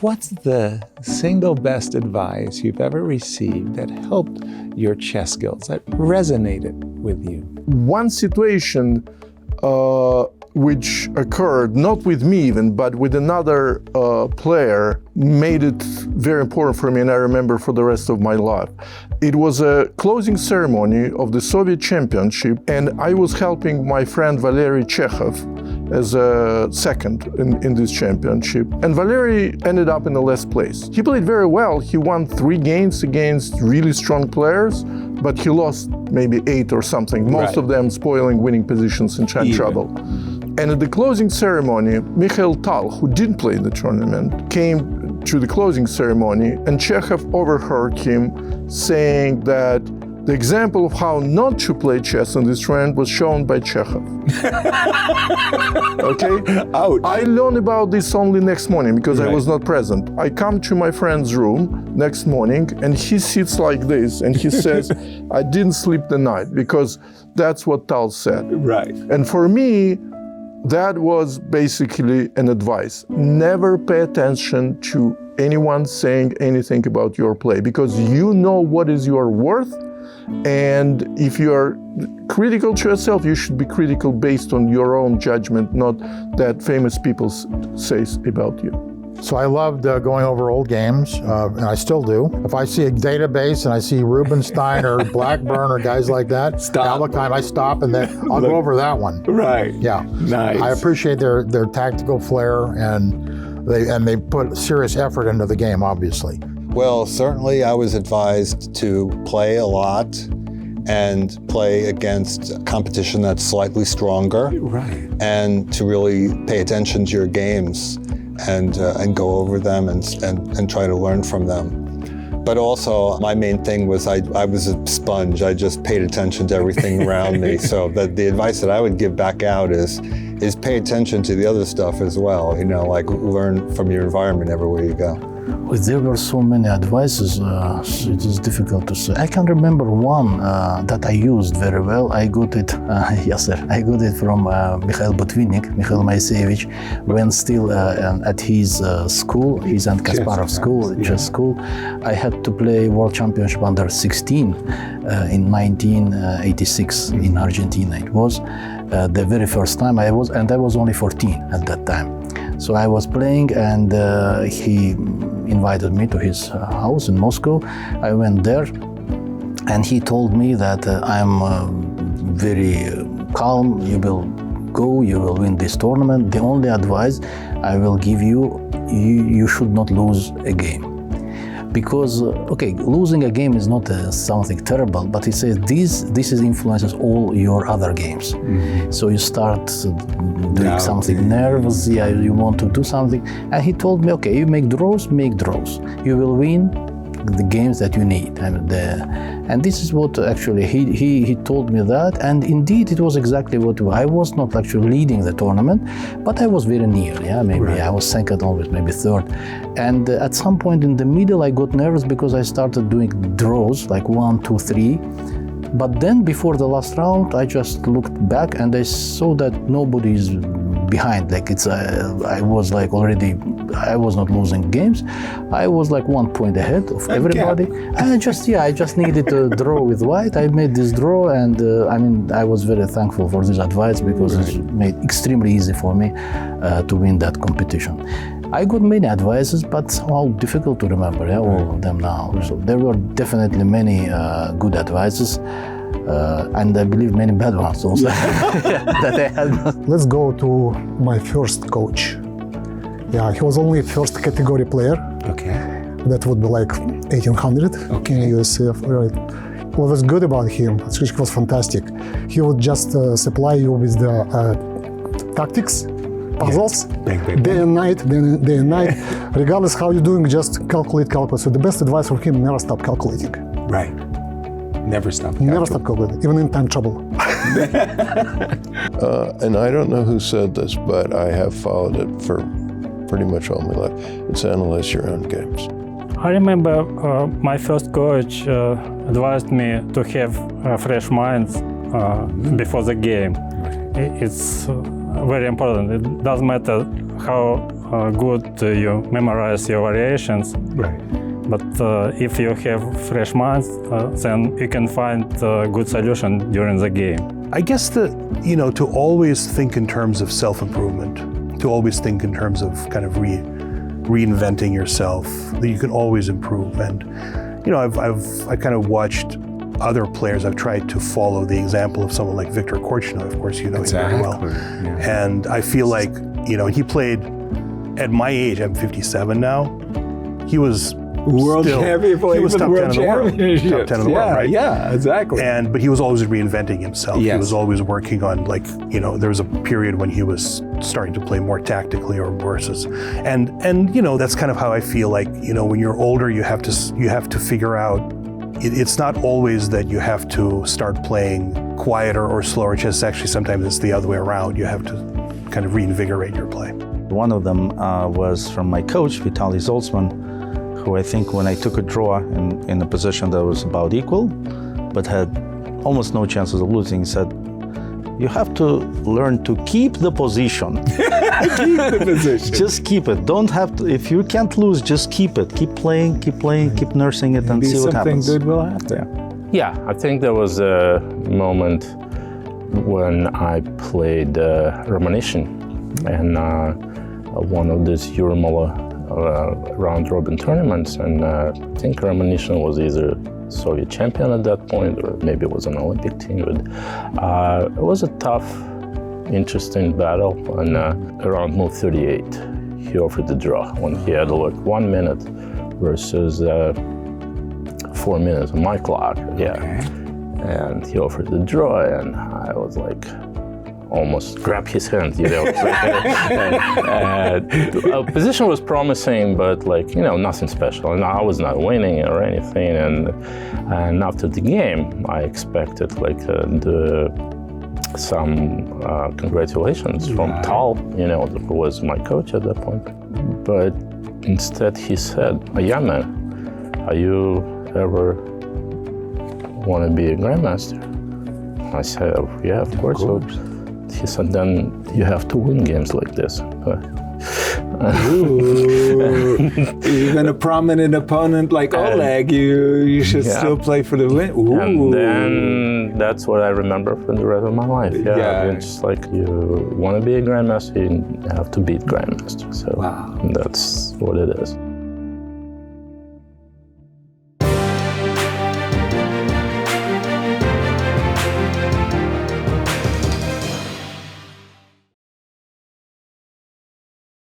What's the single best advice you've ever received that helped your chess skills, that resonated with you? One situation which occurred, not with me even, but with another player, made it very important for me, and I remember for the rest of my life. It was a closing ceremony of the Soviet Championship, and I was helping my friend Valery Chekhov as a second in this championship. And Valery ended up in the last place. He played very well. He won 3 games against really strong players, but he lost maybe 8 or something, most of them spoiling winning positions and trouble. And at the closing ceremony, Mikhail Tal, who didn't play in the tournament, came to the closing ceremony, and Chekhov overheard him saying that the example of how not to play chess in this tournament was shown by Chekhov. Okay? Ouch. I learned about this only next morning because I was not present. I come to my friend's room next morning and he sits like this and he says, I didn't sleep the night because that's what Tal said. Right. And for me, that was basically an advice. Never pay attention to anyone saying anything about your play because you know what is your worth. And if you are critical to yourself, you should be critical based on your own judgment, not that famous people say about you. So I loved going over old games, and I still do. If I see a database and I see Rubinstein or Blackburn or guys like that, Alakheim, I stop and then I'll go over that one. Right. Yeah. Nice. I appreciate their tactical flair, and they put serious effort into the game, obviously. Well, certainly I was advised to play a lot and play against competition that's slightly stronger. Right. And to really pay attention to your games and go over them and try to learn from them. But also, my main thing was I was a sponge. I just paid attention to everything around me. So the advice that I would give back out is pay attention to the other stuff as well. You know, like learn from your environment everywhere you go. There were so many advices, it is difficult to say. I can remember one that I used very well. I got it, I got it from Mikhail Moiseyevich, when still at his school, his and Kasparov school, chess school. I had to play World Championship under 16 in 1986 in Argentina. It was the very first time I was only 14 at that time. So I was playing and he invited me to his house in Moscow. I went there and he told me that I'm very calm, you will go, you will win this tournament. The only advice I will give you, you should not lose a game. Because, okay, losing a game is not something terrible, but he says this influences all your other games. Mm-hmm. So you start doing something nervous, you want to do something. And he told me, okay, you make draws. You will win the games that you need. And this is what actually he told me that, and indeed it was exactly what I was not actually leading the tournament, but I was very near. Maybe I was second, always maybe third. And at some point in the middle I got nervous because I started doing draws like 1, 2, 3. But then before the last round I just looked back and I saw that nobody is behind. Like I was like already, I was not losing games. I was like 1 point ahead of everybody. And I just needed to draw with white. I made this draw, and I was very thankful for this advice because it made extremely easy for me to win that competition. I got many advices, but somehow difficult to remember all of them now. So there were definitely many good advices. And I believe many bad ones also that I had. Let's go to my first coach. Yeah, he was only first category player. Okay. That would be like 1800 in USF, right? What was good about him, he was fantastic. He would just supply you with the tactics, puzzles, day and night, regardless how you're doing, just calculate. So the best advice from him, never stop calculating. Right. Never stop. Never stop calculating, even in time trouble. And I don't know who said this, but I have followed it for pretty much all my life. It's analyze your own games. I remember my first coach advised me to have fresh minds before the game. It's very important. It doesn't matter how good you memorize your variations. Right. But if you have fresh minds, then you can find a good solution during the game. I guess that, to always think in terms of self-improvement, to always think in terms of kind of reinventing yourself, that you can always improve. And, I kind of watched other players. I've tried to follow the example of someone like Viktor Korchnoi. Of course, you know him very well. Yeah. And I feel like, he played at my age, I'm 57 now, he was World champion, he was top 10 in the world. Top 10 in the world, right? Yeah, exactly. But he was always reinventing himself. Yes. He was always working on, there was a period when he was starting to play more tactically or versus. And that's kind of how I feel like, when you're older, you have to figure out, it's not always that you have to start playing quieter or slower chess. Actually, sometimes it's the other way around. You have to kind of reinvigorate your play. One of them was from my coach, Vitaly Zoltzman, who I think when I took a draw in a position that was about equal, but had almost no chances of losing, he said, you have to learn to keep the position. Keep the position. Just keep it. Don't have to, if you can't lose, just keep it. Keep playing, keep nursing it, and Maybe see what happens. something good will happen. Yeah, I think there was a moment when I played Romanishin in one of these Euromola round-robin tournaments, and I think Romanishin was either Soviet champion at that point, or maybe it was an Olympic team. But it was a tough, interesting battle. And around move 38, he offered the draw when he had 1 minute versus 4 minutes on my clock. Yeah, and he offered the draw, and I was like, almost grab his hand, position was promising, but nothing special. And I was not winning or anything. And after the game, I expected some congratulations from Tal, who was my coach at that point. But instead he said, yeah, man, are you ever want to be a grandmaster? I said, yeah, of course. So he said, then you have to win games like this. Ooh. Even a prominent opponent like Oleg, you should still play for the win. Ooh. And then that's what I remember for the rest of my life. It's like you want to be a grandmaster, you have to beat grandmaster. So that's what it is.